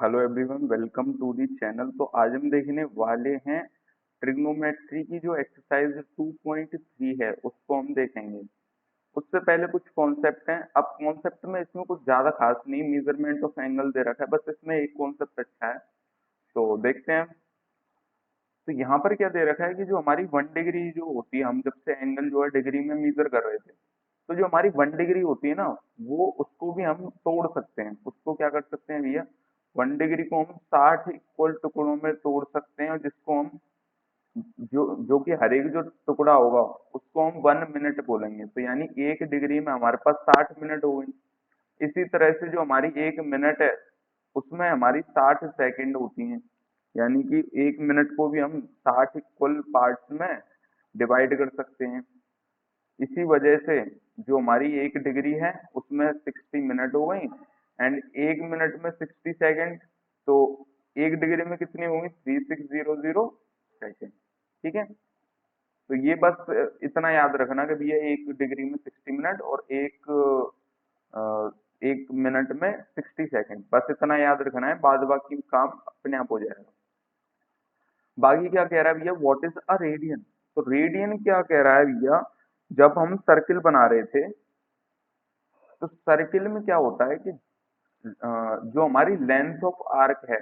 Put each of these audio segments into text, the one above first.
Hello everyone, welcome to the channel. तो आज हम देखने वाले हैं ट्रिग्नोमेट्री की जो एक्सरसाइज 2.3 है उसको हम देखेंगे। उससे पहले कुछ कॉन्सेप्ट हैं। अब कॉन्सेप्ट में इसमें कुछ ज्यादा खास नहीं, मेजरमेंट ऑफ एंगल दे रखा है, बस इसमें एक कॉन्सेप्ट अच्छा है तो देखते हैं। तो यहाँ पर क्या दे रखा है कि जो हमारी 1 डिग्री जो होती है, हम जब से एंगल जो है डिग्री में मेजर कर रहे थे, तो जो हमारी 1 डिग्री होती है ना, वो उसको भी हम तोड़ सकते हैं। उसको क्या कर सकते हैं भैया, 1 डिग्री को हम 60 इक्वल टुकड़ों में तोड़ सकते हैं, और जिसको हम जो जो कि हर एक जो टुकड़ा होगा उसको हम 1 मिनट बोलेंगे। तो यानी 1 डिग्री में हमारे पास 60 मिनट हो गई। इसी तरह से जो हमारी 1 मिनट है उसमें हमारी 60 सेकंड होती हैं। यानी कि 1 मिनट को भी हम 60 इक्वल पार्ट्स में डिवाइड कर सकते हैं। इसी वजह से जो हमारी 1 डिग्री है उसमें 60 मिनट हो गई, एंड 1 मिनट में 60 सेकंड। तो 1 डिग्री में कितनी होंगी, 3600 सेकंड। ठीक है, तो ये बस इतना याद रखना कि भैया 1 डिग्री में 60 मिनट और 1 मिनट में 60 सेकंड, बस इतना याद रखना है। बाद बाकी काम अपने आप हो जाएगा। बाकी क्या कह रहा है भैया, व्हाट इज अ रेडियन। तो रेडियन क्या कह रहा है भैया, जब हम सर्किल बना रहे थे तो सर्किल में क्या होता है कि जो हमारी लेंथ ऑफ आर्क है,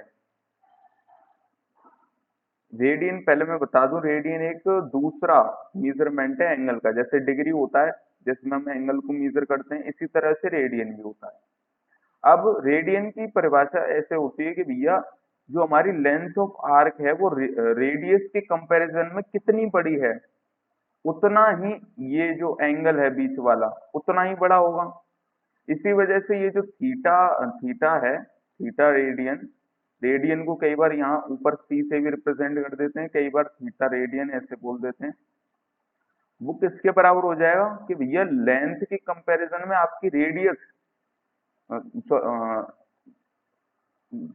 रेडियन पहले मैं बता दूं, रेडियन एक दूसरा मेजरमेंट है एंगल का। जैसे डिग्री होता है जिसमें हम एंगल को मेजर करते हैं, इसी तरह से रेडियन भी होता है। अब रेडियन की परिभाषा ऐसे होती है कि भैया जो हमारी लेंथ ऑफ आर्क है वो रेडियस के कंपैरिजन में कितनी बड़ी है, उतना ही ये जो एंगल है बीच वाला उतना ही बड़ा होगा। इसी वजह से ये जो थीटा थीटा है, थीटा रेडियन, रेडियन को कई बार यहाँ ऊपर सी से भी रिप्रेजेंट कर देते हैं, कई बार थीटा रेडियन ऐसे बोल देते हैं। वो किसके बराबर हो जाएगा कि भैया लेंथ के कंपैरिजन में आपकी रेडियस,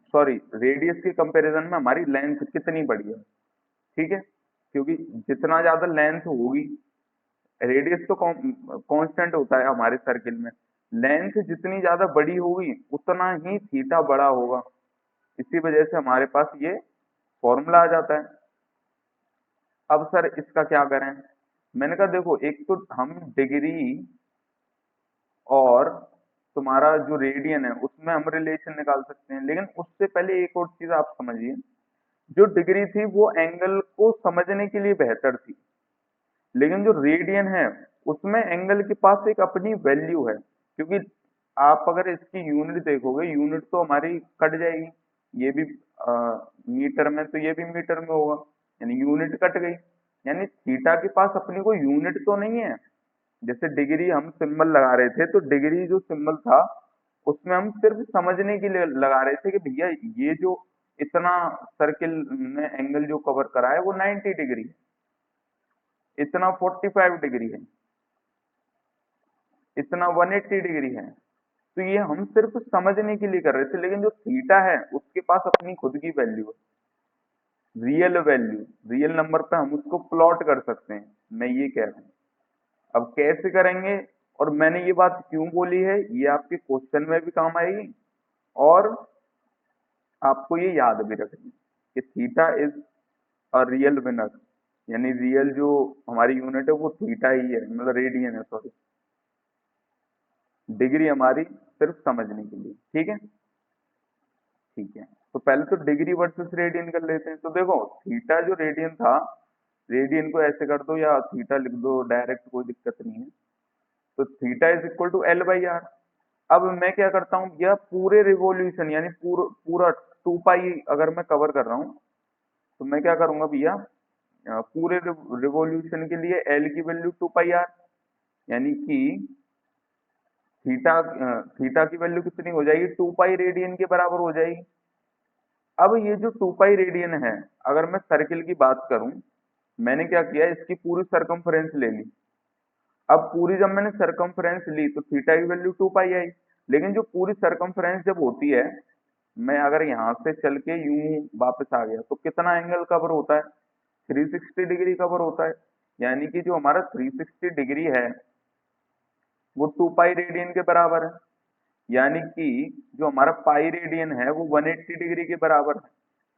सॉरी, रेडियस के कंपैरिजन में हमारी लेंथ कितनी बड़ी है। ठीक है, क्योंकि जितना ज्यादा लेंथ होगी, रेडियस तो कांस्टेंट होता है हमारे सर्किल में, लेंथ जितनी ज्यादा बड़ी होगी उतना ही थीटा बड़ा होगा। इसी वजह से हमारे पास ये फॉर्मूला आ जाता है। अब सर इसका क्या करें। मैंने कहा देखो, एक तो हम डिग्री और तुम्हारा जो रेडियन है उसमें हम रिलेशन निकाल सकते हैं, लेकिन उससे पहले एक और चीज आप समझिए। जो डिग्री थी वो एंगल को समझने के लिए बेहतर थी, लेकिन जो रेडियन है उसमें एंगल के पास एक अपनी वैल्यू है। क्योंकि आप अगर इसकी यूनिट देखोगे, यूनिट तो हमारी कट जाएगी। ये भी मीटर में, तो ये भी मीटर में होगा, यानी यूनिट कट गई। यानी थीटा के पास अपनी कोई यूनिट तो नहीं है। जैसे डिग्री हम सिंबल लगा रहे थे, तो डिग्री जो सिंबल था उसमें हम सिर्फ समझने के लिए लगा रहे थे कि भैया ये जो इतना सर्किल में एंगल जो कवर करा है वो 90 डिग्री है, इतना 45 डिग्री है, इतना 180 डिग्री है। तो ये हम सिर्फ समझने के लिए कर रहे थे, लेकिन जो थीटा है उसके पास अपनी खुद की वैल्यू है, रियल वैल्यू, रियल नंबर पे हम उसको प्लॉट कर सकते हैं। मैं ये कह रहा हूँ। अब कैसे करेंगे और मैंने ये बात क्यों बोली है, ये आपके क्वेश्चन में भी काम आएगी, और आपको ये याद भी रखनी कि theta is a real winner. यानी रियल जो हमारी यूनिट है वो थीटा ही है, मतलब रेडियन है, सॉरी। डिग्री हमारी सिर्फ समझने के लिए। ठीक है, ठीक है। तो पहले तो डिग्री वर्सेस रेडियन कर लेते हैं। तो देखो, थीटा जो रेडियन था, रेडियन को ऐसे कर दो या थीटा लिख दो डायरेक्ट, कोई दिक्कत नहीं है। तो theta is equal to L by R. अब मैं क्या करता हूँ, यह पूरे रिवॉल्यूशन यानी पूरा 2 पाई अगर मैं कवर कर रहा हूँ, तो मैं क्या करूंगा भैया, पूरे रिवॉल्यूशन के लिए एल की वैल्यू 2 पाई आर, यानी कि थीटा की वैल्यू कितनी हो जाएगी, 2 पाई रेडियन के बराबर हो जाएगी। अब ये जो 2 पाई रेडियन है, अगर मैं सर्किल की बात करूं, मैंने क्या किया, इसकी पूरी सरकमफ्रेंस ले ली। अब पूरी जब मैंने सरकमफ्रेंस ली तो थीटा की वैल्यू 2 पाई आई। लेकिन जो पूरी सरकमफ्रेंस जब होती है, मैं अगर यहाँ से चल के यूं वापस आ गया तो कितना एंगल कवर होता है, 360 डिग्री कवर होता है। यानी कि जो हमारा 360 डिग्री है वो 2 पाई रेडियन के बराबर है। यानी कि जो हमारा पाई रेडियन है वो 180 डिग्री के बराबर है।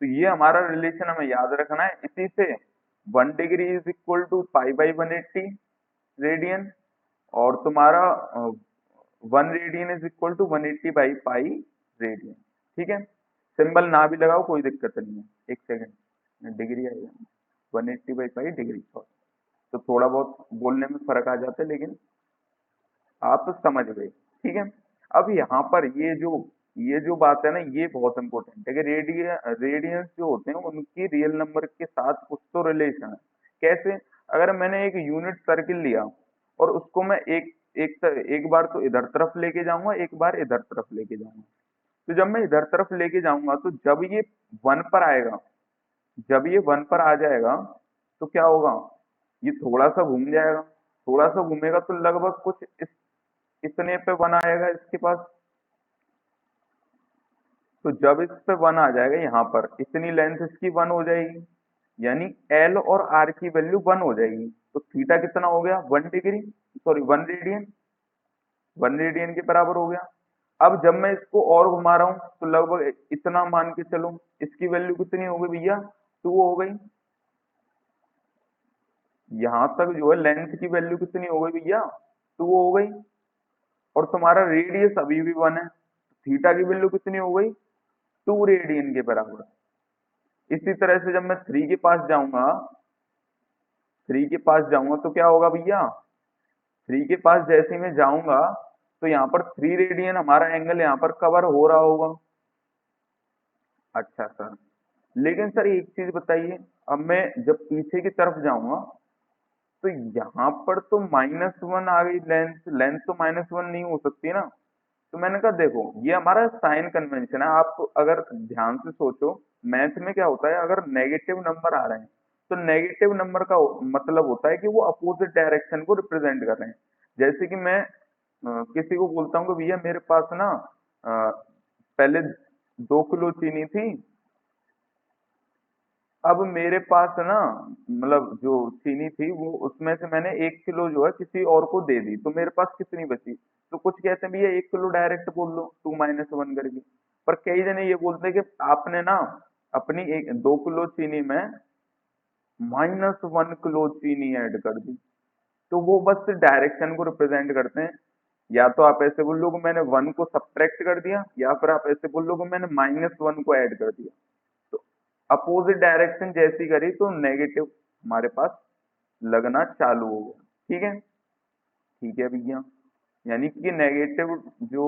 तो ये हमारा रिलेशन हमें याद रखना है। इसी से 1 degree is equal to pi by 180 radian, और तुम्हारा 1 radian is equal to 180 by pi radian. ठीक है, सिंबल ना भी लगाओ कोई दिक्कत नहीं है। एक सेकेंड, डिग्री आएगा 180 बाई पाई डिग्री, तो थोड़ा बहुत बोलने में फर्क आ जाता है, लेकिन आप समझ गए। ठीक है, अब यहाँ पर ये जो बात है ना, ये बहुत इंपॉर्टेंट है कि रेडियंस जो होते हैं उनकी रियल नंबर के साथ कुछ तो रिलेशन है। कैसे? अगर मैंने एक यूनिट सर्किल लिया और उसको मैं एक बार तो इधर तरफ लेके जाऊंगा, एक बार इधर तरफ लेके जाऊंगा। तो जब मैं इधर तरफ लेके जाऊंगा तो जब ये 1 पर आएगा, जब ये 1 पर आ जाएगा तो क्या होगा, ये थोड़ा सा घूम जाएगा। थोड़ा सा घूमेगा तो लगभग कुछ इतने पे 1 आएगा इसके पास। तो जब इस पे 1 आ जाएगा यहाँ पर, इतनी लेंथ इसकी 1 हो जाएगी, यानी एल और आर की वैल्यू 1 हो जाएगी। तो थीटा कितना हो गया, 1 डिग्री, सॉरी 1 रेडियन, 1 रेडियन के बराबर हो गया। अब जब मैं इसको और घुमा रहा हूँ तो लगभग इतना मान के चलो, इसकी वैल्यू कितनी हो गई भैया, 2 हो गई। यहाँ तक जो है लेंथ की वैल्यू कितनी हो गई भैया, 2 हो गई। और तुम्हारा रेडियस अभी भी 1 है, थीटा की वैल्यू कितनी हो गई, 2 रेडियन के बराबर। इसी तरह से जब मैं 3 के पास जाऊंगा, 3 के पास जाऊंगा, तो क्या होगा भैया, 3 के पास जैसे ही मैं जाऊंगा तो यहाँ पर 3 रेडियन हमारा एंगल यहाँ पर कवर हो रहा होगा। अच्छा सर, लेकिन सर एक चीज बताइए, अब मैं जब पीछे की तरफ जाऊंगा तो यहाँ पर तो -1 आ गई लेंथ, लेंथ तो -1 नहीं हो सकती ना। तो मैंने कहा देखो, ये हमारा साइन कन्वेंशन है। आप अगर ध्यान से सोचो, मैथ में क्या होता है, अगर नेगेटिव नंबर आ रहे हैं तो नेगेटिव नंबर का मतलब होता है कि वो अपोजिट डायरेक्शन को रिप्रेजेंट कर रहे हैं। जैसे कि मैं किसी को बोलता हूँ कि भैया मेरे पास ना पहले 2 किलो चीनी थी, अब मेरे पास ना, मतलब जो चीनी थी वो उसमें से मैंने 1 किलो जो है किसी और को दे दी, तो मेरे पास कितनी बची। तो कुछ कहते हैं भैया 1 किलो डायरेक्ट बोल दो 2 - 1 करके, पर कई जने ये बोलते हैं कि आपने ना अपनी 2 किलो चीनी में -1 किलो चीनी ऐड कर दी। तो वो बस डायरेक्शन को रिप्रेजेंट करते हैं। या तो आप ऐसे बोल लो कि मैंने 1 को सब्ट्रैक्ट कर दिया, या फिर आप ऐसे बोल लो कि मैंने -1 को ऐड कर दिया। तो अपोजिट डायरेक्शन जैसी करी तो नेगेटिव हमारे पास लगना चालू हो गया। ठीक है, ठीक है भैया, यानी कि नेगेटिव जो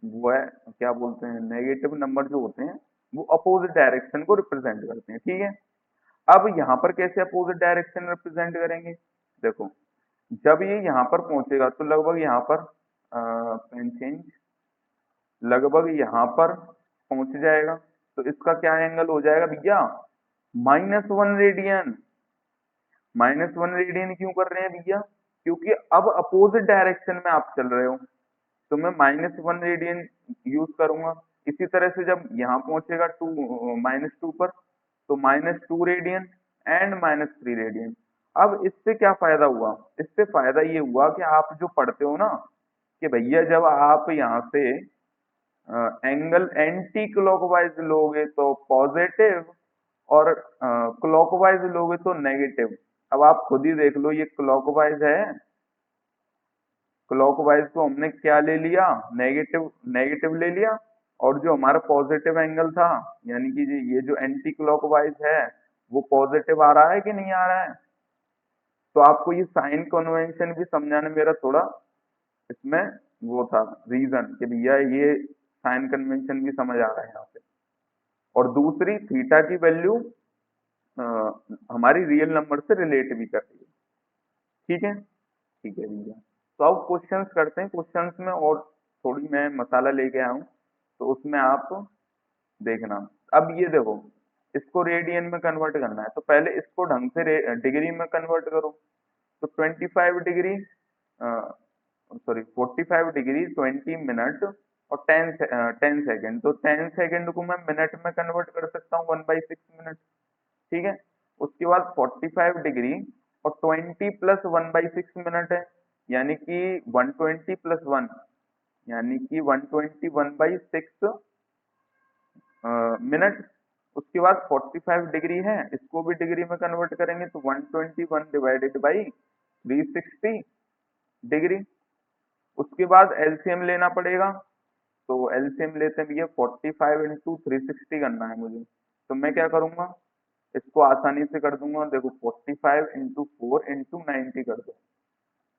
वो है, क्या बोलते हैं, नेगेटिव नंबर जो होते हैं वो अपोजिट डायरेक्शन को रिप्रेजेंट करते हैं। ठीक है, अब यहाँ पर कैसे अपोजिट डायरेक्शन रिप्रेजेंट करेंगे, देखो जब ये यहाँ पर पहुंचेगा तो लगभग यहाँ पर पेन चेंज, लगभग यहाँ पर पहुंच जाएगा। तो इसका क्या एंगल हो जाएगा भैया, -1 रेडियन। -1 रेडियन क्यों कर रहे हैं भैया, क्योंकि अब अपोजिट डायरेक्शन में आप चल रहे हो, तो मैं -1 रेडियन यूज करूंगा। इसी तरह से जब यहाँ पहुंचेगा -2 पर, तो -2 रेडियन एंड -3 रेडियन। अब इससे क्या फायदा हुआ, इससे फायदा ये हुआ कि आप जो पढ़ते हो ना, कि भैया जब आप यहाँ से एंगल एंटी क्लॉकवाइज लोगे तो पॉजिटिव, और क्लॉकवाइज लोगे तो नेगेटिव। अब आप खुद ही देख लो, ये क्लॉकवाइज है, क्लॉकवाइज को हमने क्या ले लिया, नेगेटिव, नेगेटिव ले लिया। और जो हमारा पॉजिटिव एंगल था, यानी कि ये जो एंटी क्लॉकवाइज है, वो पॉजिटिव आ रहा है कि नहीं आ रहा है। तो आपको ये साइन कन्वेंशन भी समझाने मेरा थोड़ा इसमें वो था रीजन, कि भैया ये साइन कन्वेंशन भी समझ आ रहा है यहाँ पे। और दूसरी, थीटा की वैल्यू हमारी रियल नंबर से रिलेट भी कर रही है। ठीक है, ठीक है भैया। तो अब क्वेश्चंस करते हैं। क्वेश्चंस में और थोड़ी मैं मसाला लेके आया हूँ, तो उसमें आप देखना। अब ये देखो, इसको रेडियन में कन्वर्ट करना है, तो पहले इसको ढंग से डिग्री में कन्वर्ट करो। तो 25 डिग्री, सॉरी 45 डिग्री 20 मिनट और 10 सेकेंड, तो 10 सेकेंड को मैं मिनट में कन्वर्ट कर सकता हूँ 1/6 मिनट। ठीक है, उसके बाद 45 डिग्री और 20 प्लस 1/6 मिनट है, यानी कि 120 प्लस 1, यानी कि 121/6 मिनट। उसके बाद 45 डिग्री है, इसको भी डिग्री में कन्वर्ट करेंगे तो 121 डिवाइडेड बाई 360 डिग्री। उसके बाद एलसीएम लेना पड़ेगा, तो एलसीएम लेते हैं भैया 45 इंटू 360 करना है मुझे। तो मैं क्या करूंगा, इसको आसानी से कर दूंगा, देखो 45 इंटू 4 इंटू 90 कर दो।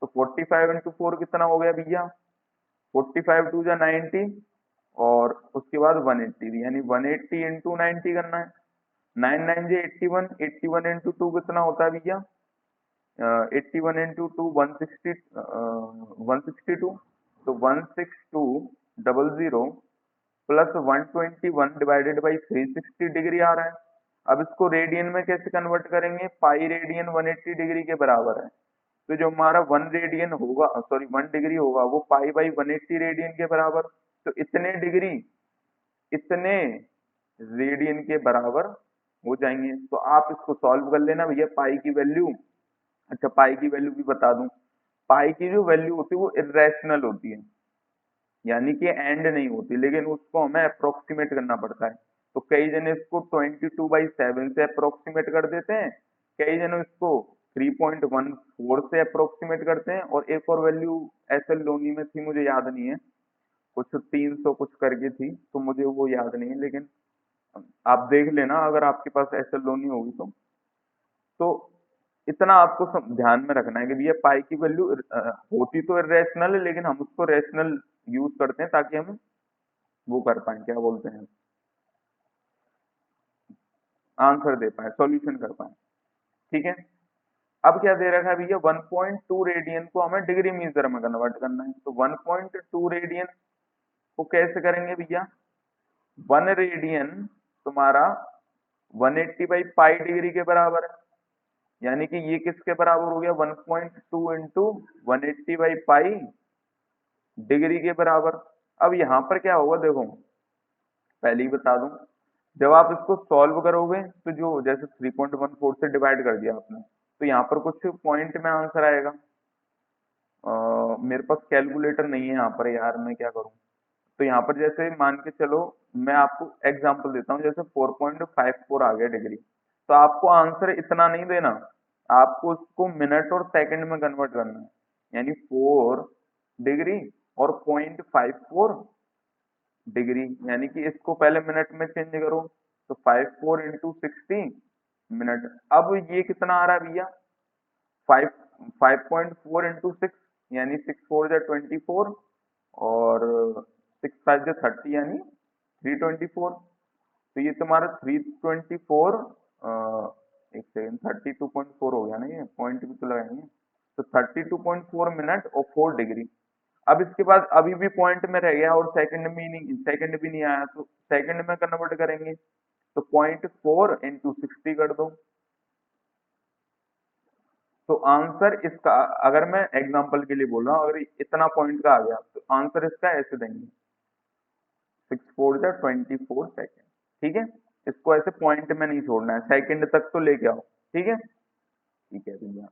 तो 45 इंटू 4 कितना हो गया भैया, 45 टू जा 90, और उसके बाद 180, यानी 180 इंटू 90 करना है। 9 9 जे 81, 81 इंटू 2 कितना होता है भैया, 81 इंटू 2 160, 162। तो 16200 प्लस 121 डिवाइडेड बाई 360 डिग्री आ रहा है। अब इसको रेडियन में कैसे कन्वर्ट करेंगे, पाई रेडियन 180 डिग्री के बराबर है। तो जो हमारा 1 रेडियन होगा, सॉरी 1 डिग्री होगा, वो पाई बाई 180 रेडियन के बराबर। तो इतने डिग्री इतने रेडियन के बराबर हो जाएंगे। तो आप इसको सॉल्व कर लेना भैया, पाई की वैल्यू, अच्छा पाई की वैल्यू भी बता दूं, पाई की जो वैल्यू होती है वो इरेशनल होती है, यानी कि एंड नहीं होती, लेकिन उसको हमें अप्रोक्सीमेट करना पड़ता है। तो कई जने इसको 22/7 से अप्रोक्सीमेट कर देते हैं, कई जने इसको 3.14 से अप्रोक्सीमेट करते हैं, और एक और वैल्यू एसएल लोनी में थी, मुझे याद नहीं है, कुछ 300 कुछ करके थी, तो मुझे वो याद नहीं है, लेकिन आप देख लेना अगर आपके पास एसएल लोनी होगी तो इतना आपको ध्यान में रखना है कि भैया पाई की वैल्यू होती तो इरेशनल है, लेकिन हम उसको रेशनल यूज करते हैं ताकि हम वो कर पाए, क्या बोलते हैं, आंसर दे पाए, सॉल्यूशन कर पाए। ठीक है, अब क्या दे रखा है भैया, 1.2 रेडियन को हमें डिग्री मीटर में कन्वर्ट करना है। तो 1.2 रेडियन को कैसे करेंगे भैया, 1 रेडियन तुम्हारा 180 बाई पाई डिग्री के बराबर है, यानी कि ये किसके बराबर हो गया, 1.2 इंटू 180/पाई डिग्री के बराबर। अब यहाँ पर क्या होगा देखो, पहले ही बता दूं, जब आप इसको सॉल्व करोगे तो जो जैसे 3.14 से डिवाइड कर दिया आपने, तो यहाँ पर कुछ पॉइंट में आंसर आएगा। मेरे पास कैलकुलेटर नहीं है यहाँ पर यार, मैं क्या करूँ। तो यहाँ पर जैसे मान के चलो, मैं आपको एग्जांपल देता हूँ, जैसे 4.54 आ गया डिग्री, तो आपको आंसर इतना नहीं देना, आपको उसको मिनट और सेकंड में कन्वर्ट करना है, यानी 4 डिग्री और 0.54 डिग्री, यानी कि इसको पहले मिनट में चेंज करो, तो 54 इंटू 60 मिनट। अब ये कितना आ रहा है भैया, 5.4 इंटू 6, यानी 6 4 जा 24, और 6 5 जा 30, यानी 324। तो ये तुम्हारा 324, एक सेकेंड, 32.4 हो गया ना, ये पॉइंट भी तो लगाएंगे। तो 32.4 मिनट और 4 डिग्री। अब इसके बाद अभी भी पॉइंट में रह गया और सेकंड भी नहीं आया, तो सेकंड में कन्वर्ट करेंगे, तो 0.4 इंटू 60 कर दो। तो आंसर इसका, अगर मैं एग्जांपल के लिए बोल रहा हूँ, अगर इतना पॉइंट का आ गया तो आंसर इसका ऐसे देंगे, 6 4 जा 24 सेकेंड। ठीक है, इसको ऐसे पॉइंट में नहीं छोड़ना है, सेकंड तक तो लेके आओ। ठीक है, ठीक है भैया।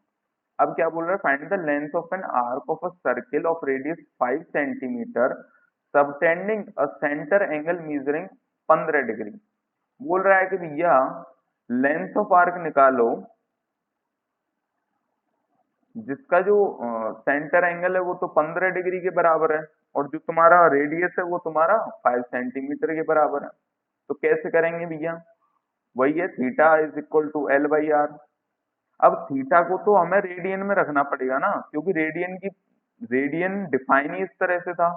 अब क्या बोल रहा है, find the length of an arc of a circle of radius 5 centimetre subtending a centre angle measuring 15 degree. बोल रहा है कि भैया लेंथ ऑफ आर्क निकालो जिसका जो सेंटर एंगल है वो तो 15 डिग्री के बराबर है, और जो तुम्हारा रेडियस है वो तुम्हारा 5 सेंटीमीटर के बराबर है। तो कैसे करेंगे भैया, वही है theta is equal to L/R। अब थीटा को तो हमें रेडियन में रखना पड़ेगा ना, क्योंकि रेडियन डिफाइन ही इस तरह से था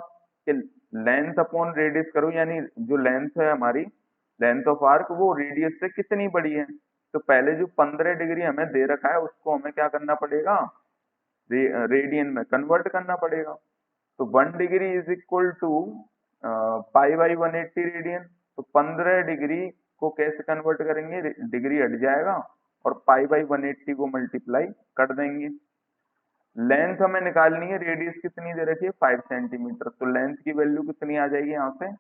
कि लेंथ अपॉन रेडियस करो, यानी जो लेंथ है हमारी, लेंथ ऑफ आर्क, वो रेडियस से कितनी बड़ी है। तो पहले जो 15 डिग्री हमें दे रखा है उसको हमें क्या करना पड़ेगा, रेडियन में कन्वर्ट करना पड़ेगा। तो 1 degree is equal to pi by 180 radian. तो 15 डिग्री को कैसे कन्वर्ट करेंगे, डिग्री हट जाएगा और पाई बाई 180 को मल्टीप्लाई कर देंगे। लेंथ हमें निकालनी है, रेडियस कितनी दे रखी है 5 सेंटीमीटर, तो लेंथ की वैल्यू कितनी आ जाएगी यहाँ से,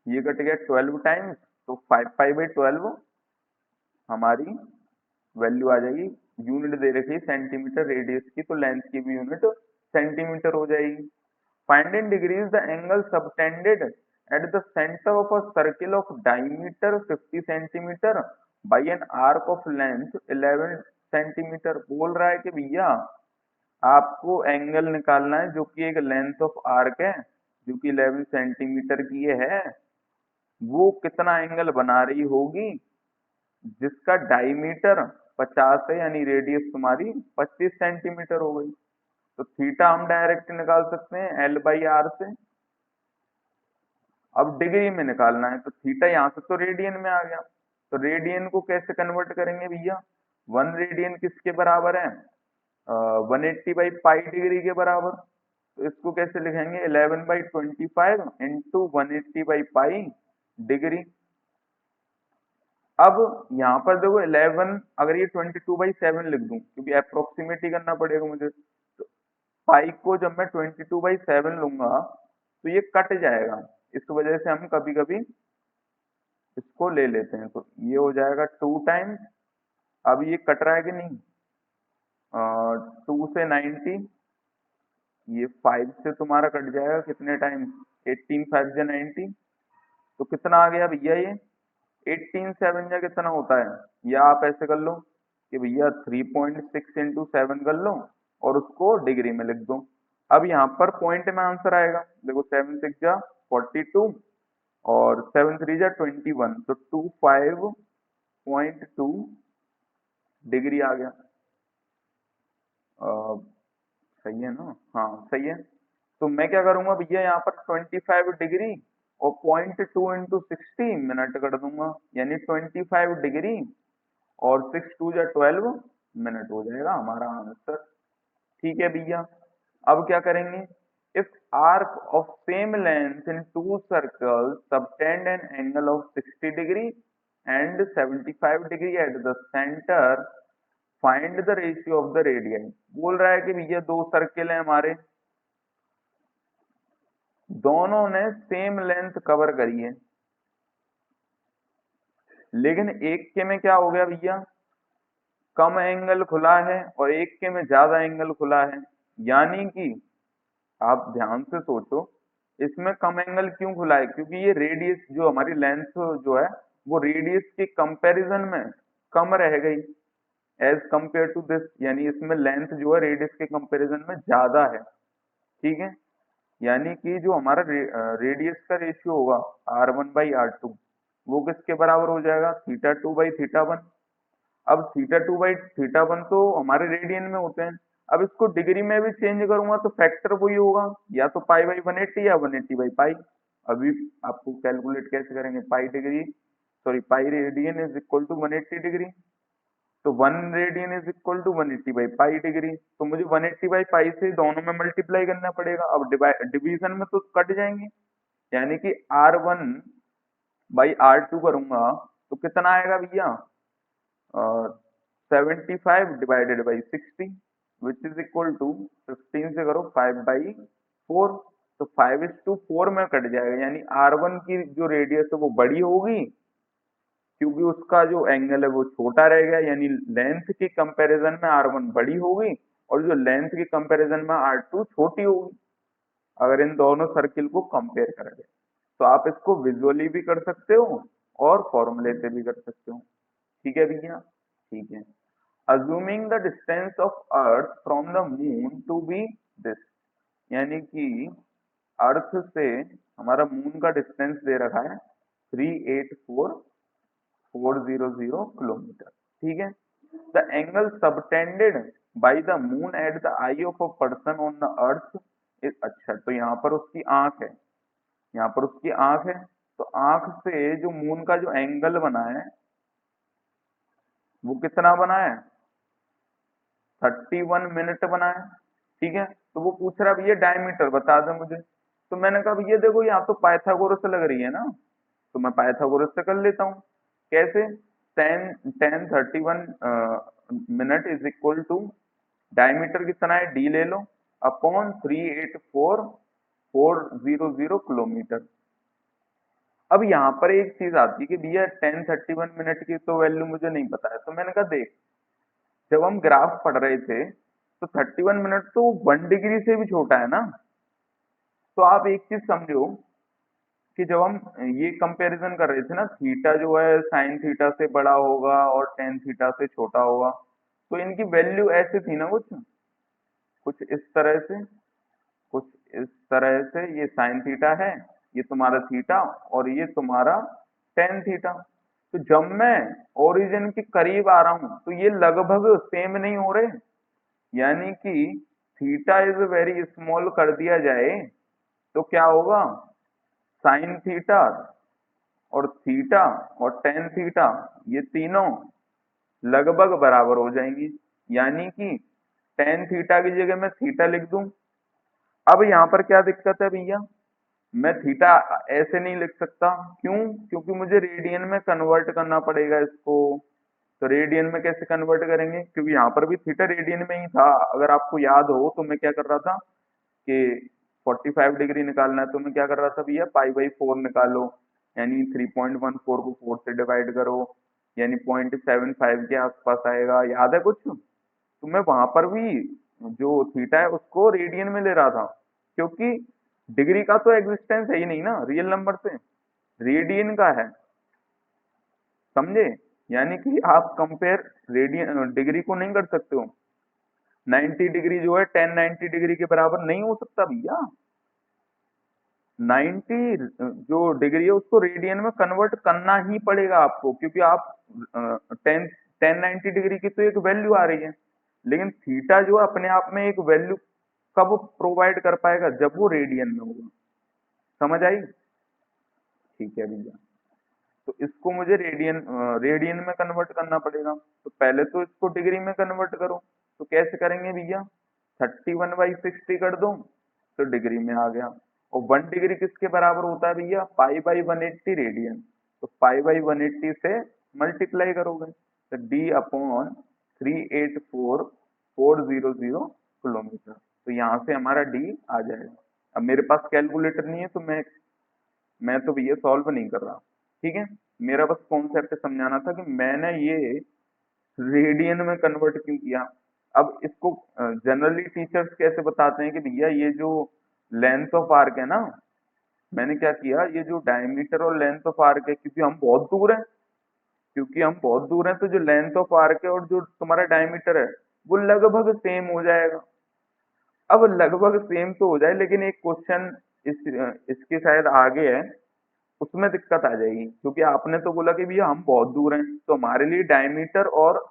ये कट गया 12 टाइम्स, तो 5 पाई बाई 12 हमारी वैल्यू आ जाएगी। यूनिट दे रखी है सेंटीमीटर रेडियस की, तो लेंथ की भी यूनिट सेंटीमीटर हो जाएगी। Find in degrees the angle subtended at the centre of a circle of diameter 50 centimetre by an arc of length 11 centimetre. बोल रहा है कि भैया आपको एंगल निकालना है जो कि एक लेंथ ऑफ आर्क है जो कि 11 सेंटीमीटर की ये है, वो कितना एंगल बना रही होगी जिसका डायमीटर 50 है, यानी रेडियस तुम्हारी 25 सेंटीमीटर हो गई। तो थीटा हम डायरेक्ट निकाल सकते हैं एल बाई आर से। अब डिग्री में निकालना है तो थीटा यहाँ से तो रेडियन में आ गया, तो रेडियन को कैसे कन्वर्ट करेंगे भैया? 1 रेडियन किसके बराबर है? 180 बाई पाई डिग्री के बराबर। तो इसको कैसे लिखेंगे? 11/25 इंटू 180 बाई पाई डिग्री। अब यहाँ पर देखो 11, अगर ये 22/7 लिख दूं क्योंकि अप्रोक्सीमेट ही करना पड़ेगा मुझे, तो पाई को जब मैं 22/7 लूंगा तो ये कट जाएगा। इस वजह से हम कभी कभी इसको ले लेते हैं, तो ये हो जाएगा 2 टाइम्स। अब ये कट रहा है कि नहीं? 2 से 90, ये 5 से तुम्हारा कट जाएगा कितने टाइम्स? 18 5 जा 90, तो कितना आ गया भैया ये? 18 7 जा कितना होता है? या आप ऐसे कर लो कि भैया 3.6 इंटू 7 कर लो और उसको डिग्री में लिख दो। अब यहाँ पर पॉइंट में आंसर आएगा, देखो 7 6 जा 42 और 7 3 जा 21, तो 25.2 डिग्री आ गया। सही है ना? हाँ सही है। तो मैं क्या करूंगा भैया, यहाँ पर 25 डिग्री और 0.2 इंटू 60 मिनट कर दूंगा, यानी 25 डिग्री और 6 2 या 12 मिनट हो जाएगा हमारा आंसर। ठीक है भैया। अब क्या करेंगे? If arc of same length in to circles subtend an angle of 60 degree and 75 degree at the centre, find the ratio of the radian. बोल रहा है कि भैया दो सर्किल है हमारे, दोनों ने सेम लेंथ कवर करी है, लेकिन एक के में क्या हो गया भैया, कम एंगल खुला है और एक के में ज्यादा एंगल खुला है। यानी कि आप ध्यान से सोचो, इसमें कम एंगल क्यों खुला है? क्योंकि ये रेडियस जो हमारी लेंथ जो है वो रेडियस के कंपैरिजन में कम रह गई एज कंपेयर टू दिस, यानी इसमें लेंथ जो है रेडियस के कंपैरिजन में ज्यादा है। ठीक है, यानी कि जो हमारा रेडियस का रेशियो होगा R1/R2 वो किसके बराबर हो जाएगा? θ2/θ1। अब θ2/θ1 तो हमारे रेडियन में होते हैं। अब इसको डिग्री में भी चेंज करूंगा तो फैक्टर वही होगा, या तो पाई/180 या 180/पाई। अभी आपको कैलकुलेट कैसे करेंगे? Pi degree sorry pi radian is equal to 180 degree, तो 1 रेडियन इज इक्वल टू 180/पाई डिग्री। तो मुझे 180/पाई से दोनों में मल्टीप्लाई करना पड़ेगा। अब डिवीजन में तो कट जाएंगे, यानी कि R1/R2 करूंगा तो कितना आएगा भैया? 75 divided by 60 which is equal to 15 से करो 5/4, तो 5:4 में कट जाएगा, यानी R1 की जो रेडियस है वो बड़ी होगी क्योंकि उसका जो एंगल है वो छोटा रह गया, यानी लेंथ के कंपैरिजन में R1 बड़ी होगी और जो लेंथ के कंपैरिजन में R2 छोटी होगी, अगर इन दोनों सर्किल को कंपेयर करें। तो आप इसको विजुअली भी कर सकते हो और फॉर्मूले से भी कर सकते हो। ठीक है भैया? ठीक है। Assuming the distance of earth from the moon to be this, यानी कि अर्थ से हमारा मून का डिस्टेंस दे रखा है 384,400 किलोमीटर। ठीक है। The angle subtended by the moon at the I of a person on the earth is, अच्छा तो यहाँ पर उसकी आंख है, यहाँ पर उसकी आंख है, तो आंख से जो मून का जो एंगल बना है वो कितना बना है? 31 मिनट बना है। ठीक है, तो वो पूछ रहा है भैया डायमीटर बता दे मुझे। तो मैंने कहा भैया देखो यहाँ तो पाइथागोरस लग रही है ना, तो मैं पाइथागोरस से कर लेता हूँ। कैसे? Ten 31 minute is equal to diameter कितना है डी ले लो अपॉन 384,400 किलोमीटर। अब यहाँ पर एक चीज आती है कि भैया 10 31 मिनट की तो वैल्यू मुझे नहीं पता है, तो मैंने कहा देख, जब हम ग्राफ पढ़ रहे थे तो 31 मिनट तो 1 डिग्री से भी छोटा है ना, तो आप एक चीज समझो कि जब हम ये कंपैरिजन कर रहे थे ना, थीटा जो है साइन थीटा से बड़ा होगा और टेन थीटा से छोटा होगा, तो इनकी वैल्यू ऐसे थी ना, कुछ कुछ इस तरह से, कुछ इस तरह से। ये साइन थीटा है, ये तुम्हारा थीटा, और ये तुम्हारा टेन थीटा। तो जब मैं ओरिजिन के करीब आ रहा हूं तो ये लगभग सेम नहीं हो रहे, यानी कि थीटा इज वेरी स्मॉल कर दिया जाए तो क्या होगा, साइन थीटा और थीटा और टेन थीटा ये तीनों लगभग बराबर हो जाएंगी, यानी कि टेन थीटा की जगह मैं थीटा लिख दूं। अब यहाँ पर क्या दिक्कत है भैया, मैं थीटा ऐसे नहीं लिख सकता, क्यों? क्योंकि मुझे रेडियन में कन्वर्ट करना पड़ेगा इसको। तो रेडियन में कैसे कन्वर्ट करेंगे, क्योंकि यहाँ पर भी थीटा रेडियन में ही था। अगर आपको याद हो तो मैं क्या कर रहा था कि 45 डिग्री निकालना है तो मैं क्या कर रहा था भैया, पाई बाई 4 निकालो, यानी 3.14 को 4 से डिवाइड करो, यानी 0.75 के आसपास आएगा। याद है कुछ? तो मैं वहां पर भी जो थीटा है उसको रेडियन में ले रहा था, क्योंकि डिग्री का तो एग्जिस्टेंस है ही नहीं ना रियल नंबर से, रेडियन का है। समझे? यानी कि आप कंपेयर रेडियन डिग्री को नहीं कर सकते हो। 90 डिग्री जो है 1090 डिग्री के बराबर नहीं हो सकता भैया। 90 जो डिग्री है उसको रेडियन में कन्वर्ट करना ही पड़ेगा आपको, क्योंकि आप 1090 डिग्री की तो एक वैल्यू आ रही है, लेकिन थीटा जो है अपने आप में एक वैल्यू कब प्रोवाइड कर पाएगा, जब वो रेडियन में होगा। समझ आई? ठीक है भैया। तो इसको मुझे रेडियन में कन्वर्ट करना पड़ेगा, तो पहले तो इसको डिग्री में कन्वर्ट करो। तो कैसे करेंगे भैया, 31/60 कर दो तो डिग्री में आ गया। और 1 डिग्री किसके बराबर होता है भैया, पाई बाई 180 रेडियन। तो पाई बाई 180 से मल्टीप्लाई करोगे तो डी अपॉन 384,400 किलोमीटर। तो यहाँ से हमारा डी आ जाएगा। अब मेरे पास कैलकुलेटर नहीं है तो मैं तो भैया सॉल्व नहीं कर रहा, ठीक है। मेरा बस कॉन्सेप्ट समझाना था कि मैंने ये रेडियन में कन्वर्ट क्यों किया। अब इसको जनरली टीचर्स कैसे बताते हैं कि भैया ये जो लेंथ ऑफ आर्क है ना, मैंने क्या किया, ये जो डायमीटर और लेंथ ऑफ आर्क है, क्योंकि हम बहुत दूर हैं तो जो लेंथ ऑफ आर्क है और जो तुम्हारा डायमीटर है वो लगभग सेम हो जाएगा। अब लगभग सेम तो हो जाए, लेकिन एक क्वेश्चन इसके शायद आगे है, उसमें दिक्कत आ जाएगी, क्योंकि आपने तो बोला कि भैया हम बहुत दूर हैं तो हमारे लिए डायमीटर और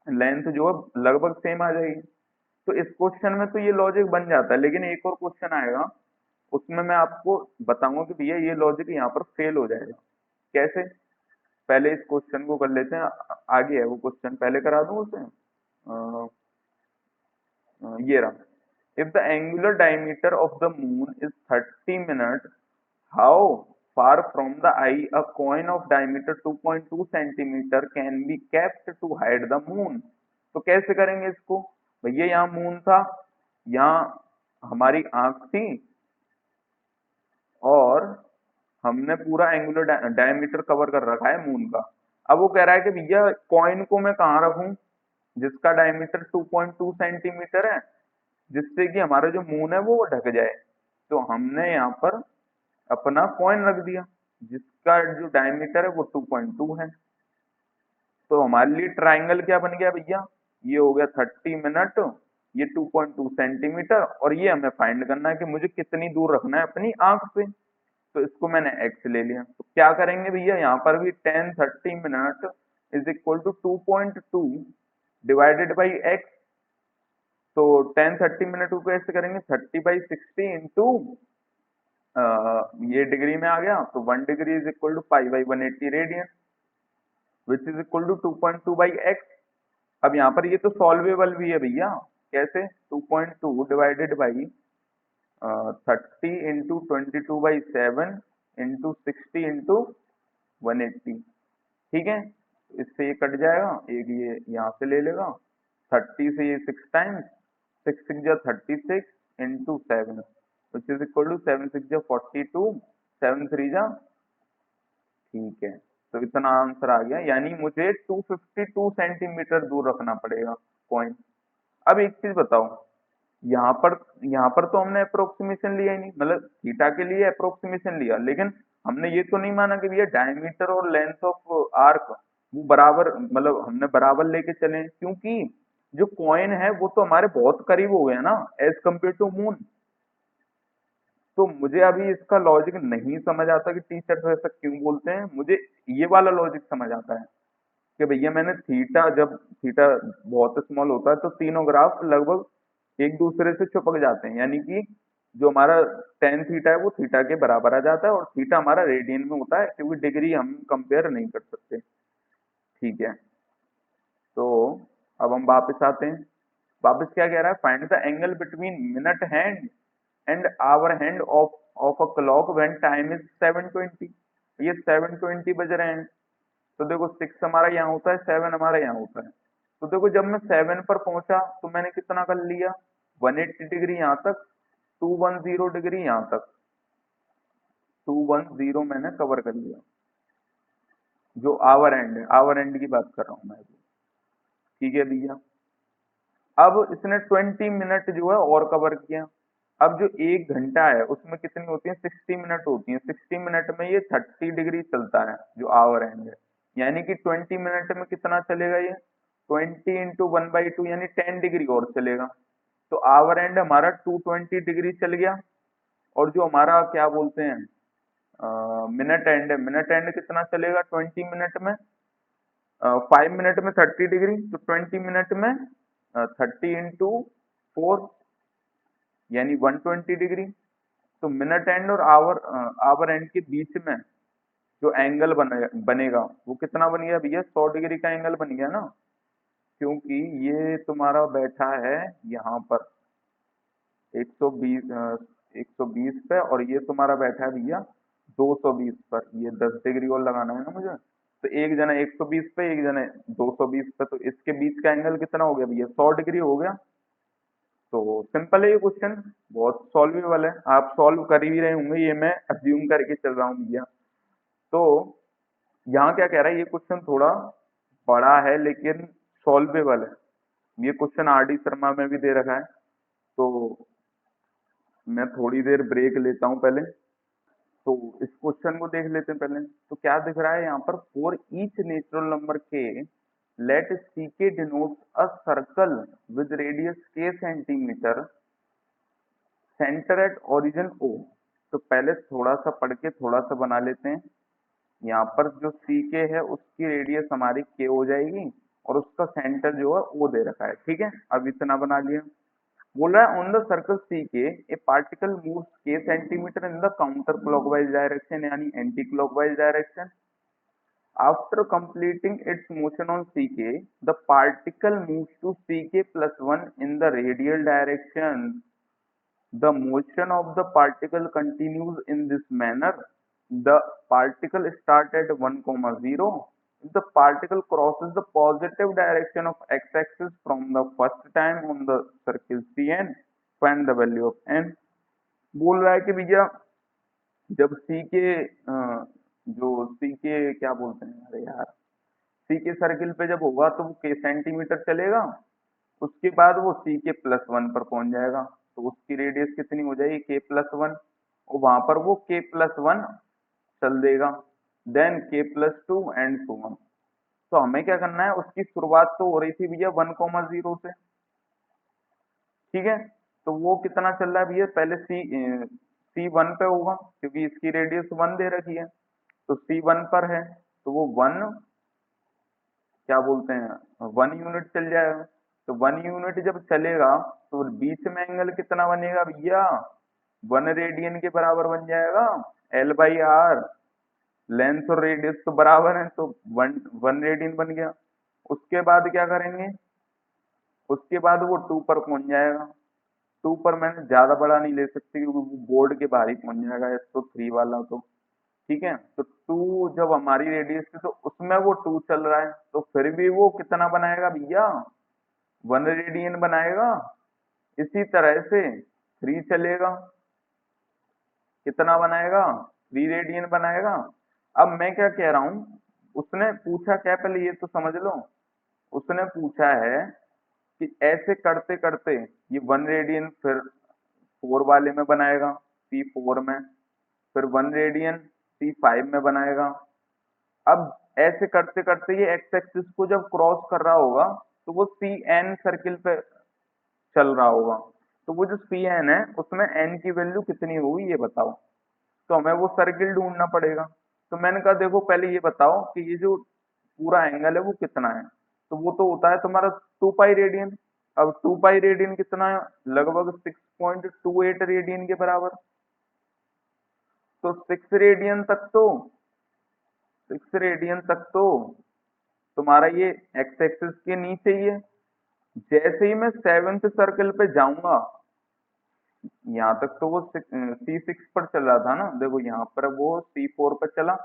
लेंथ जो है लगभग सेम आ जाएगी। तो इस क्वेश्चन में तो ये लॉजिक बन जाता है, लेकिन एक और क्वेश्चन आएगा उसमें मैं आपको बताऊंगा कि भैया ये लॉजिक यहाँ पर फेल हो जाएगा। कैसे? पहले इस क्वेश्चन को कर लेते हैं, आगे है वो क्वेश्चन, पहले करा दूं उसे। ये रहा, if the angular diameter of the moon is 30 minute, how far from the eye a coin of diameter 2.2 centimeter can be kept to hide the moon। तो कैसे करेंगे इसको भैया, यहाँ मून था, यहाँ हमारी आंख थी, और हमने पूरा एंगुलर डायमीटर कवर कर रखा है मून का। अब वो कह रहा है कि भैया कॉइन को मैं कहाँ रखूं जिसका डायमीटर 2.2 सेंटीमीटर है, जिससे कि हमारा जो मून है वो ढक जाए। तो हमने यहाँ पर अपना कॉइन रख दिया जिसका जो डायमीटर है वो 2.2 है। तो हमारे लिए ट्राइंगल क्या बन गया भैया, ये हो गया 30 मिनट, ये 2.2 सेंटीमीटर, और ये हमें फाइंड करना है कि मुझे कितनी दूर रखना है अपनी आंख से। तो इसको मैंने एक्स ले लिया। तो क्या करेंगे भैया, यहाँ पर भी 10 30 minute is equal to 2.2 divided by X. तो 10 30 मिनट को कैसे करेंगे, 30/60 इंटू ये डिग्री में आ गया, तो 1 degree is equal to pi by 180 radian, which is equal to 2.2/x। अब यहाँ पर ये तो सॉल्वेबल भी है भैया। कैसे? 2.2 divided by 30 into 22/7 into 60 into 180। ठीक है, इससे ये कट जाएगा, एक ये यहाँ से ले लेगा, 30 से ये 6 टाइम्स, 6 6 जा 36 into 7 which is equal to 7 6 जा 42, 7 3 जा, ठीक है। तो इतना आंसर आ गया, यानी मुझे 252 सेंटीमीटर दूर रखना पड़ेगा कॉइन। अब एक चीज बताओ, यहाँ पर तो हमने अप्रोक्सीमेशन लिया ही नहीं, मतलब थीटा के लिए अप्रोक्सीमेशन लिया, लेकिन हमने ये तो नहीं माना कि भैया डायमीटर और लेंथ ऑफ आर्क वो बराबर, मतलब हमने बराबर लेके चले, क्योंकि जो कॉइन है वो तो हमारे बहुत करीब हो गया ना एज कम्पेयर टू मून। तो मुझे अभी इसका लॉजिक नहीं समझ आता कि टीचर्स ऐसा क्यों बोलते हैं। मुझे ये वाला लॉजिक समझ आता है कि भैया मैंने थीटा, जब थीटा बहुत स्मॉल होता है तो तीनों ग्राफ लगभग एक दूसरे से चिपक जाते हैं, यानी कि जो हमारा टेन थीटा है वो थीटा के बराबर आ जाता है, और थीटा हमारा रेडियन में होता है, क्योंकि डिग्री हम कंपेयर नहीं कर सकते। ठीक है, तो अब हम वापस आते हैं। वापस क्या कह रहा है, find the angle between minute hand and hour hand of a clock when time is 7:20। ये 7:20 बज रहे हैं, तो देखो 6 हमारा यहाँ होता है, 7 हमारा यहाँ होता है। तो देखो जब मैं 7 पर पहुंचा तो मैंने कितना कर लिया, 180 डिग्री यहाँ तक, 210 डिग्री यहाँ तक, 210 मैंने कवर कर लिया। जो आवर एंड है, आवर एंड की बात कर रहा हूँ मैं अभी। ठीक है भैया, अब इसने 20 मिनट जो है और कवर किया। अब जो 1 घंटा है उसमें कितनी होती है, 60 मिनट होती है। 60 मिनट में ये 30 डिग्री चलता है जो आवर एंड है, यानी कि 20 मिनट में कितना चलेगा ये, 20 × 1/2 यानी 10 डिग्री और चलेगा। तो आवर एंड हमारा 220 डिग्री चल गया। और जो हमारा क्या बोलते हैं मिनट एंड है, मिनट एंड कितना चलेगा 20 मिनट में, 5 मिनट में 30 डिग्री, तो 20 मिनट में 30 × 4 यानी 120 डिग्री। तो मिनट एंड और आवर एंड के बीच में जो एंगल बनेगा वो कितना बन गया भैया, 100 डिग्री का एंगल बन गया ना, क्योंकि ये तुम्हारा बैठा है यहाँ पर 120 120 पे, और ये तुम्हारा बैठा है भैया 220 पर। ये 10 डिग्री और लगाना है ना मुझे, तो एक जना 120 पे, एक जना 220 पे, तो इसके बीच का एंगल कितना हो गया भैया, 100 डिग्री हो गया। तो सिंपल है ये क्वेश्चन, बहुत सॉल्वेबल है, आप सॉल्व कर ही रहे होंगे, ये मैं अज्यूम करके चल रहा हूँ भैया। तो यहाँ क्या कह रहा है, ये क्वेश्चन थोड़ा बड़ा है लेकिन सॉल्वेबल है। ये क्वेश्चन आर डी शर्मा में भी दे रखा है, तो मैं थोड़ी देर ब्रेक लेता हूँ पहले। तो इस क्वेश्चन को देख लेते हैं पहले। तो क्या दिख रहा है यहाँ पर, for each natural number k let C k denotes a circle with radius k centimetre, centre at origin O. तो पहले थोड़ा सा पढ़ के थोड़ा सा बना लेते हैं। यहाँ पर जो सी के है उसकी रेडियस हमारी के हो जाएगी, और उसका सेंटर जो है ओ दे रखा है। ठीक है, अब इतना बना लिया। बोल रहा है on the circle C k a particle moves k centimetre in the counter clockwise direction, यानी anti clockwise direction. After completing its motion on Ck, the particle moves to Ck+1 in the radial direction. The motion of the particle continues in this manner. The particle starts at 1, 0. If the particle crosses the positive direction of x-axis from the first time on the circle Cn, find the value of n। बोल रहा है कि भैया जब सी के जो सी के क्या बोलते हैं, अरे यार, सी के सर्किल पे जब होगा तो वो के सेंटीमीटर चलेगा, उसके बाद वो सी के +1 पर पहुंच जाएगा, तो उसकी रेडियस कितनी हो जाएगी, k+1, और वहां पर वो k+1 चल देगा, then k+2 and so on. तो हमें क्या करना है, उसकी शुरुआत तो हो रही थी भैया 1, 0 से। ठीक है, तो वो कितना चल रहा है भैया, पहले C1 पे होगा क्योंकि इसकी रेडियस 1 दे रखी है, तो C1 पर है, तो वो 1 क्या बोलते हैं 1 यूनिट चल जाएगा। तो 1 यूनिट जब चलेगा तो बीच में एंगल कितना बनेगा भैया, 1 रेडियन के बराबर बन जाएगा, L/R। लेंथ और रेडियस तो बराबर है, तो 1 रेडियन बन गया। उसके बाद क्या करेंगे, उसके बाद वो 2 पर पहुंच जाएगा। 2 पर मैंने ज्यादा बड़ा नहीं ले सकती क्योंकि वो बोर्ड के बाहर ही पहुंच जाएगा, तो 3 वाला तो ठीक है। तो 2 जब हमारी रेडियस थी तो उसमें वो 2 चल रहा है, तो फिर भी वो कितना बनाएगा भैया, 1 रेडियन बनाएगा। इसी तरह से 3 चलेगा, कितना बनाएगा, 3 रेडियन बनाएगा। अब मैं क्या कह रहा हूं, उसने पूछा क्या, पहले ये तो समझ लो। उसने पूछा है कि ऐसे करते करते ये 1 रेडियन फिर 4 वाले में बनाएगा, C4 में, फिर 1 रेडियन C5 में बनाएगा। अब ऐसे करते करते ये एक्स एक्सिस को जब क्रॉस कर रहा होगा तो वो CN सर्किल पे चल रहा होगा। तो वो जो CN है उसमें N की वैल्यू कितनी होगी ये बताओ। तो हमें वो सर्किल ढूंढना पड़ेगा। तो मैंने कहा देखो पहले ये बताओ कि ये जो पूरा एंगल है वो कितना है। तो वो तो होता है तुम्हारा 2 पाई रेडियन। अब 2 पाई रेडियन कितना है, लगभग 6.28 रेडियन के बराबर। तो 6 रेडियन तक तो तुम्हारा ये एक्स एक्सिस के नीचे ही है। जैसे ही मैं 7th सर्कल पे जाऊंगा, यहाँ तक तो वो C6 पर चल रहा था ना, देखो यहाँ पर वो C4 पर चला,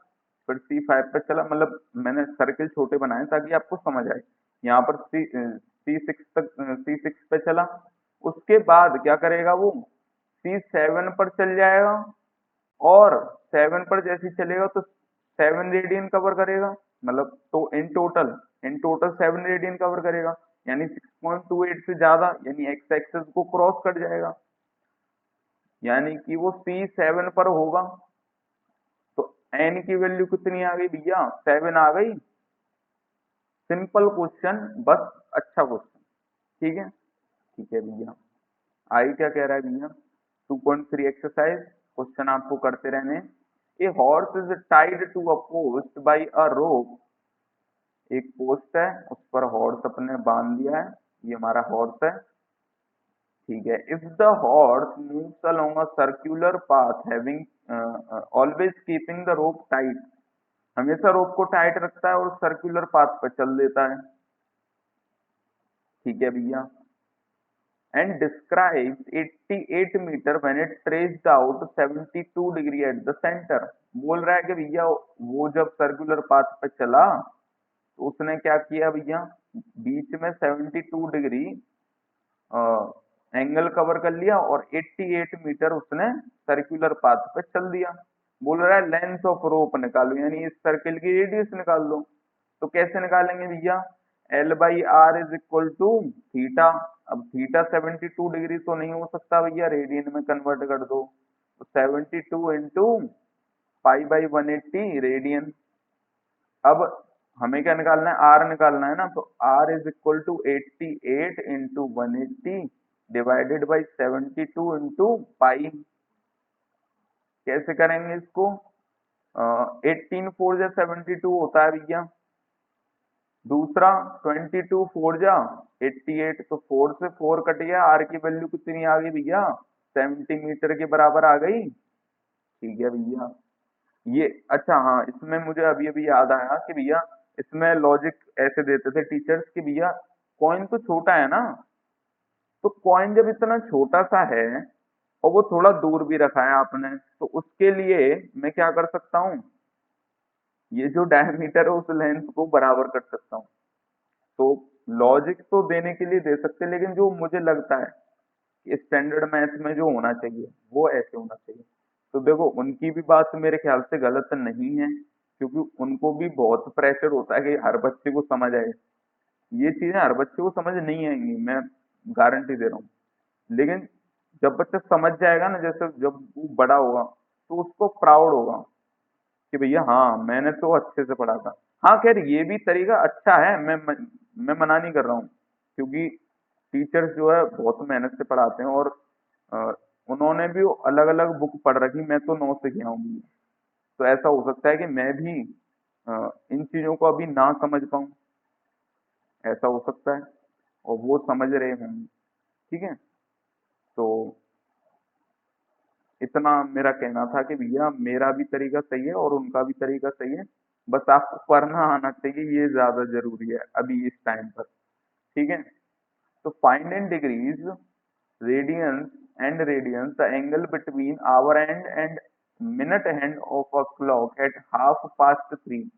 फिर C5 पर चला, मतलब मैंने सर्किल छोटे बनाए ताकि आपको समझ आए। यहाँ पर C6 पे चला, उसके बाद क्या करेगा वो C7 पर चल जाएगा, और 7 पर जैसे ही चलेगा तो 7 रेडियन कवर करेगा, मतलब तो इन टोटल 7 रेडियन कवर करेगा, यानी 6.28 से ज्यादा, यानी एक्स एक्सेस को क्रॉस कर जाएगा, यानी कि वो C7 पर होगा। तो N की वैल्यू कितनी आ गई भैया, 7 आ गई। सिंपल क्वेश्चन, बस अच्छा क्वेश्चन। ठीक है, ठीक है भैया। आई क्या कह रहा है भैया, 2.3 एक्सरसाइज, क्वेश्चन आपको करते रहने। A horse is tied to a post by a rope. एक पोस्ट है, उस पर हॉर्स अपने बांध दिया है, ये हमारा हॉर्स है। ठीक है, if the horse moves along a circular path having always keeping the rope tight, हमेशा रोप को टाइट रखता है और सर्कुलर पाथ पर चल देता है। ठीक है भैया। And describes 88 metre when it traced out 72 degree at the centre. बोल रहा है कि भैया वो जब सर्कुलर पाथ पे चला तो उसने क्या किया भैया, बीच में 72 डिग्री एंगल कवर कर लिया और 88 मीटर उसने सर्कुलर पाथ पे चल दिया। बोल रहा है लेंथ ऑफ रोप निकालो, यानी इस सर्किल की रेडियस निकाल लो। तो कैसे निकालेंगे भैया, L/R is equal to theta. अब थीटा 72 डिग्री तो नहीं हो सकता भैया, रेडियन में कन्वर्ट कर दो, तो 72 इंटू π/180 रेडियन। अब हमें क्या निकालना है, आर निकालना है ना, तो R is equal to 88 into 180 divided by 72 into pi. कैसे करेंगे इसको, 18 4 जा 72 होता है भैया, दूसरा 22 4 जा 88, तो 4 से 4 कट गया, आर की वैल्यू कितनी आ गई भैया, 70 मीटर के बराबर आ गई। ठीक है भैया। ये अच्छा, हाँ इसमें मुझे अभी अभी याद आया कि भैया इसमें लॉजिक ऐसे देते थे टीचर्स कि भैया कॉइन तो छोटा है ना, तो कॉइन जब इतना छोटा सा है और वो थोड़ा दूर भी रखा है आपने, तो उसके लिए मैं क्या कर सकता हूँ, ये जो डायमीटर है उस लेंथ को बराबर कर सकता हूँ। तो लॉजिक तो देने के लिए दे सकते हैं, लेकिन जो मुझे लगता है कि स्टैंडर्ड मैथ में जो होना चाहिए वो ऐसे होना चाहिए। तो देखो उनकी भी बात मेरे ख्याल से गलत नहीं है, क्योंकि उनको भी बहुत प्रेशर होता है कि हर बच्चे को समझ आए। ये चीजें हर बच्चे को समझ नहीं आएंगी, मैं गारंटी दे रहा हूँ। लेकिन जब बच्चा समझ जाएगा ना, जैसे जब वो बड़ा होगा तो उसको प्राउड होगा कि भैया हाँ मैंने तो अच्छे से पढ़ा था। हाँ खैर ये भी तरीका अच्छा है, मैं मना नहीं कर रहा हूँ, क्योंकि टीचर्स जो है बहुत मेहनत से पढ़ाते हैं, और अ, उन्होंने भी अलग अलग बुक पढ़ रखी, मैं तो 9 से गया हूँ। तो ऐसा हो सकता है कि मैं भी इन चीजों को अभी ना समझ पाऊँ, ऐसा हो सकता है, और वो समझ रहे होंगे। ठीक है, तो इतना मेरा कहना था कि भैया मेरा भी तरीका सही है और उनका भी तरीका सही है, बस आपको पढ़ना आना चाहिए, ये ज्यादा जरूरी है अभी इस टाइम पर। ठीक है, तो find in degrees, radians and radians the angle between hour and and minute hand of a clock at 3:30।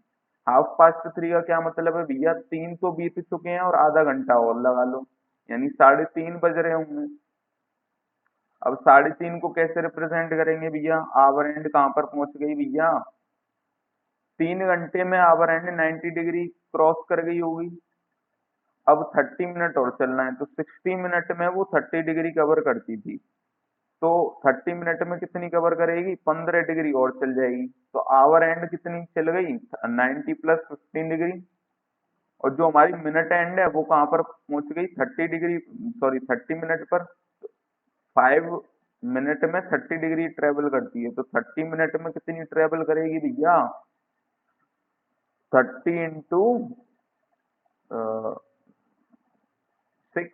3:30 का क्या मतलब है भैया, 3 तो बीत चुके हैं और आधा घंटा और लगा लो, यानी 3:30 बज रहे होंगे। अब 3:30 को कैसे रिप्रेजेंट करेंगे भैया, आवर एंड कहाँ पर पहुंच गई भैया, 3 घंटे में आवर एंड 90 डिग्री क्रॉस कर गई होगी। अब 30 मिनट और चलना है, तो 60 मिनट में वो 30 डिग्री कवर करती थी, तो 30 मिनट में कितनी कवर करेगी, 15 डिग्री और चल जाएगी। तो आवर एंड कितनी चल गई, 90 प्लस 15 डिग्री। और जो हमारी मिनट एंड है वो कहाँ पर पहुंच गई, 30 डिग्री, सॉरी 30 मिनट पर। 5 मिनट में 30 डिग्री ट्रेवल करती है, तो 30 मिनट में कितनी ट्रेवल करेगी भैया, 30 इंटू 6,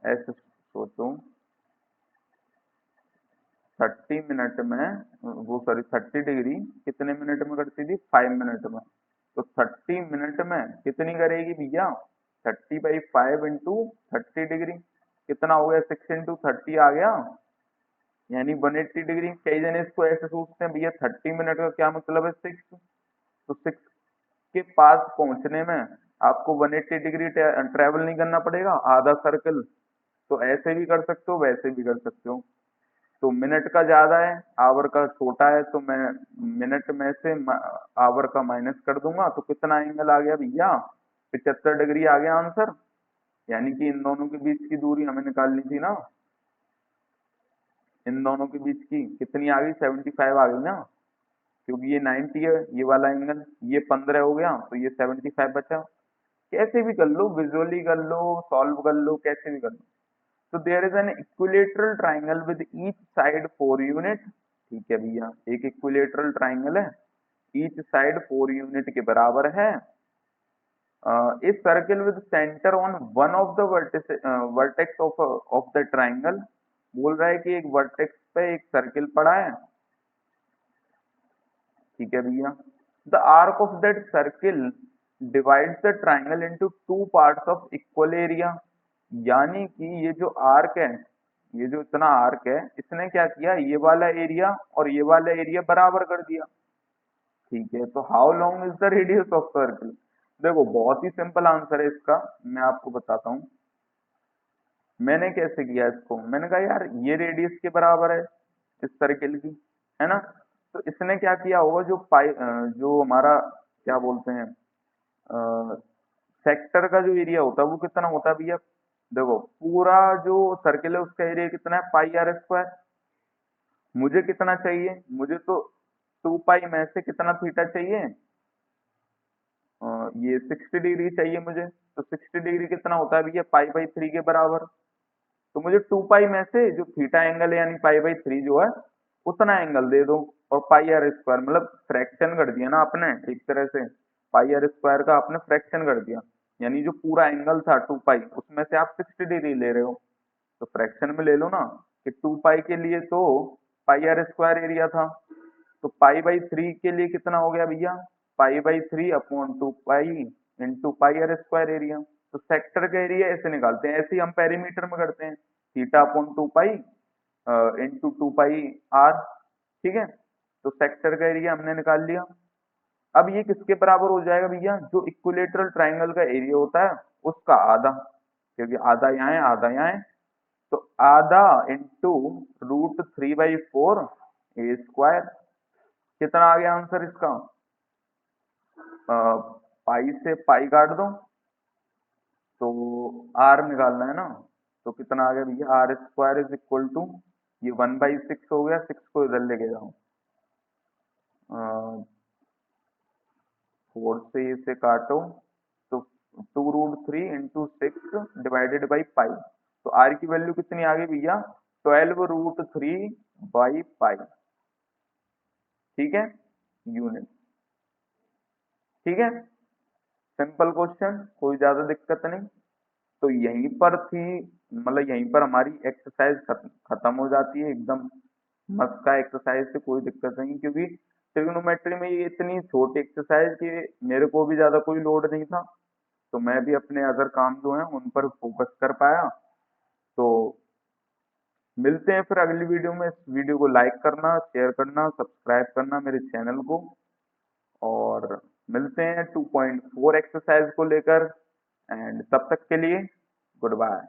ऐसे सोचो, 30 मिनट में वो, सॉरी 30 डिग्री कितने मिनट में करती थी, 5 मिनट में। तो 30 मिनट में कितनी करेगी भैया, 30/5 इंटू 30 डिग्री, कितना हो गया, 6 इंटू 30 आ गया, यानी 180 डिग्री। कई जने इसको ऐसे सोचते हैं भैया 30 मिनट का क्या मतलब है, 6, तो 6 के पास पहुंचने में आपको 180 डिग्री ट्रेवल नहीं करना पड़ेगा, आधा सर्कल। तो ऐसे भी कर सकते हो, वैसे भी कर सकते हो। तो मिनट का ज्यादा है, आवर का छोटा है, तो मैं मिनट में से आवर का माइनस कर दूंगा, तो कितना एंगल आ गया भैया, 75 डिग्री आ गया आंसर। यानी कि इन दोनों के बीच की दूरी हमें निकालनी थी ना, इन दोनों के बीच की कितनी आ गई, 75 आ गई ना, क्योंकि ये 90 है, ये वाला एंगल, ये 15 हो गया, तो ये 75 बचा। कैसे भी कर लो, विजुअली कर लो, सॉल्व कर लो, कैसे भी कर लो। तो there is an equilateral triangle with each side 4 unit. ठीक है भैया, एक इक्विलेटरल ट्राइंगल है, ईच साइड 4 यूनिट के बराबर है। इस circle with centre on one of the vertex of the triangle. बोल रहा है कि एक वर्टेक्स पे एक सर्किल पड़ा है, ठीक है भैया। The arc of that circle divides the triangle into two parts of equal area. यानी कि ये जो आर्क है, ये जो इतना आर्क है, इसने क्या किया, ये वाला एरिया और ये वाला एरिया बराबर कर दिया। ठीक है, तो how long is the radius of circle. देखो बहुत ही सिंपल आंसर है इसका, मैं आपको बताता हूँ। मैंने कैसे किया इसको, मैंने कहा यार ये रेडियस के बराबर है इस सर्किल की, है ना। तो इसने क्या किया होगा, जो जो हमारा क्या बोलते हैं, सेक्टर का जो एरिया होता है वो कितना होता है भैया। देखो पूरा जो सर्किल है उसका एरिया कितना है, πr²। मुझे कितना चाहिए, मुझे तो 2 पाई में से कितना थीटा चाहिए, ये 60 डिग्री चाहिए मुझे। तो 60 डिग्री कितना होता है भैया, π/3 के बराबर। तो मुझे 2 पाई में से जो थीटा एंगल है, यानी π/3 जो है, उतना एंगल दे दो। और πr² मतलब फ्रैक्शन कर दिया ना आपने एक तरह से, πr² का आपने फ्रैक्शन कर दिया, यानी जो पूरा एंगल था 2 पाई, उसमें से आप 60 डिग्री ले रहे हो, तो फ्रैक्शन में ले लो ना, कि 2 पाई के लिए तो πr² एरिया था, तो π/3 के लिए कितना हो गया भैया, π/3 upon 2 pi into πr² area. तो सेक्टर का एरिया ऐसे निकालते हैं, ऐसे ही हम पेरीमीटर में करते हैं, थीटा अपॉन 2 पाई इंटू 2 पाई r। ठीक है, तो सेक्टर का एरिया हमने निकाल लिया। अब ये किसके बराबर हो जाएगा भैया, जो इक्विलेटरल ट्राइंगल का एरिया होता है उसका आधा, क्योंकि आधा यहाँ है आधा यहाँ है, तो आधा इंटू √3/4 a²। कितना आ गया आंसर इसका, पाई से पाई काट दो, तो आर निकालना है ना, तो कितना आ गया भैया, r² इज इक्वल टू, ये 1/6 हो गया, 6 को इधर लेके जाओ, 4 से इसे काटो, तो 2√3 इंटू 6 डिवाइडेड बाई पाई। तो आर की वैल्यू कितनी आ गई भैया, 12√3/पाई। ठीक है, यूनिट। ठीक है, सिंपल क्वेश्चन, कोई ज्यादा दिक्कत नहीं। तो यहीं पर थी, मतलब यहीं पर हमारी एक्सरसाइज खत्म हो जाती है एकदम। मस्त का एक्सरसाइज से कोई दिक्कत नहीं, क्योंकि ट्रिग्नोमेट्री में ये इतनी छोटी एक्सरसाइज कि मेरे को भी ज्यादा कोई लोड नहीं था, तो मैं भी अपने अदर काम जो है उन पर फोकस कर पाया। तो मिलते हैं फिर अगली वीडियो में। इस वीडियो को लाइक करना, शेयर करना, सब्सक्राइब करना मेरे चैनल को, और मिलते हैं 2.4 एक्सरसाइज को लेकर। एंड तब तक के लिए गुड बाय।